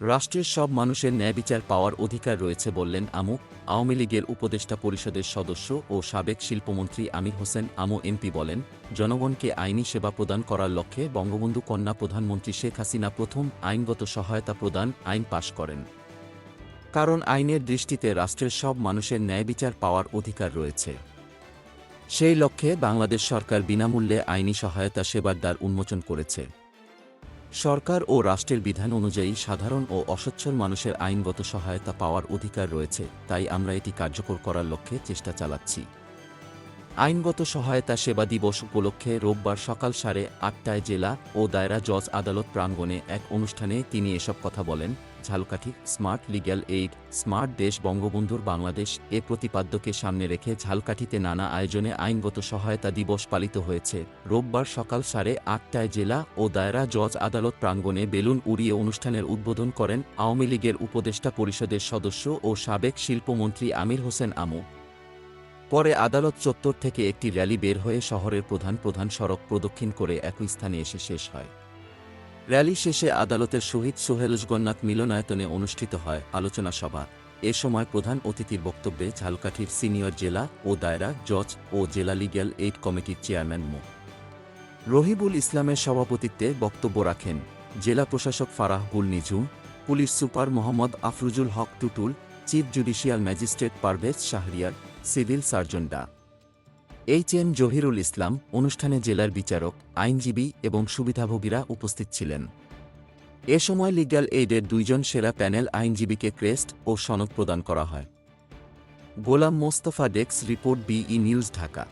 রাষ্ট্রের সব মানুষের ন্যায়বিচার পাওয়ার অধিকার রয়েছে বললেন আমু। আওয়ামী লীগের উপদেষ্টা পরিষদের সদস্য ও সাবেক শিল্পমন্ত্রী আমির হোসেন আমু এমপি বলেন, জনগণকে আইনি সেবা প্রদান করার লক্ষ্যে বঙ্গবন্ধু কন্যা প্রধানমন্ত্রী শেখ হাসিনা প্রথম আইনগত সহায়তা প্রদান আইন পাশ করেন। কারণ আইনের দৃষ্টিতে রাষ্ট্রের সব মানুষের ন্যায়বিচার পাওয়ার অধিকার রয়েছে। সেই লক্ষ্যে বাংলাদেশ সরকার বিনামূল্যে আইনি সহায়তা সেবার দ্বার উন্মোচন করেছে। সরকার ও রাষ্ট্রের বিধান অনুযায়ী সাধারণ ও অসচ্ছল মানুষের আইনগত সহায়তা পাওয়ার অধিকার রয়েছে, তাই আমরা এটি কার্যকর করার লক্ষ্যে চেষ্টা চালাচ্ছি। আইনগত সহায়তা সেবা দিবস উপলক্ষে রোববার সকাল 8:30টায় জেলা ও দায়রা জজ আদালত প্রাঙ্গণে এক অনুষ্ঠানে তিনি এসব কথা বলেন। Jhalakathi smart legal aid, smart দেশ বঙ্গবন্ধুর বাংলাদেশ এ প্রতিপাদ্যকে সামনে রেখে ঝালকাঠিতে নানা আয়োজনে আইনগত সহায়তা দিবস পালিত হয়েছে। রোববার সকাল 8:30টায় জেলা ও দায়রা জজ আদালত প্রাঙ্গণে বেলুন উড়িয়ে অনুষ্ঠানের উদ্বোধন করেন আওয়ামী লীগের উপদেষ্টা পরিষদের সদস্য ও সাবেক শিল্পমন্ত্রী আমির হোসেন আমু। পরে আদালত চত্বর থেকে একটি র্যালি বের হয়ে শহরের প্রধান সড়ক প্রদক্ষিণ করে একই স্থানে এসে শেষ হয়। র্যালি শেষে আদালতের শহীদ সোহেলজগন্নাথ মিলনায়তনে অনুষ্ঠিত হয় আলোচনা সভা। এ সময় প্রধান অতিথির বক্তব্যে ঝালকাঠির সিনিয়র জেলা ও দায়রা জজ ও জেলা লিগ্যাল এইড কমিটির চেয়ারম্যান মো. রহিবুল ইসলামের সভাপতিত্বে বক্তব্য রাখেন জেলা প্রশাসক Farahul Nijhum, police super Mohammad Afruzul Haque Tutul, chief judicial magistrate Parvez Shahriar, civil surgeon ডা. এইচ.এম. জহিরুল ইসলাম। অনুষ্ঠানে জেলার বিচারক, আইনজীবী এবং সুবিধাভোগীরা উপস্থিত ছিলেন। এ সময় লিগ্যাল এইডের 2 জন সেরা প্যানেল আইনজীবীকে ক্রেস্ট ও সনদ প্রদান করা হয়। Golam Mostafa, desk report, BE news, Dhaka.